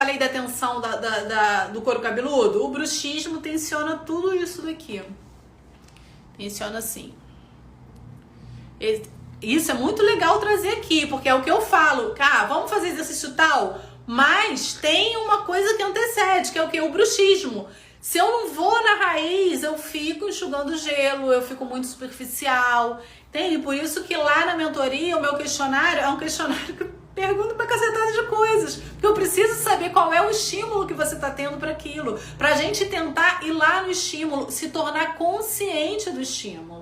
falei da tensão do couro cabeludo? O bruxismo tensiona tudo isso daqui. Tensiona assim. Isso é muito legal trazer aqui, porque é o que eu falo. Cara, vamos fazer exercício tal, mas tem uma coisa que antecede, que é o que? O bruxismo. Se eu não vou na raiz, eu fico enxugando gelo, eu fico muito superficial. Entende? Por isso que lá na mentoria, o meu questionário é um questionário que pergunta pra cacetada de coisas. Porque eu preciso saber qual é o estímulo que você tá tendo para aquilo. Pra gente tentar ir lá no estímulo, se tornar consciente do estímulo.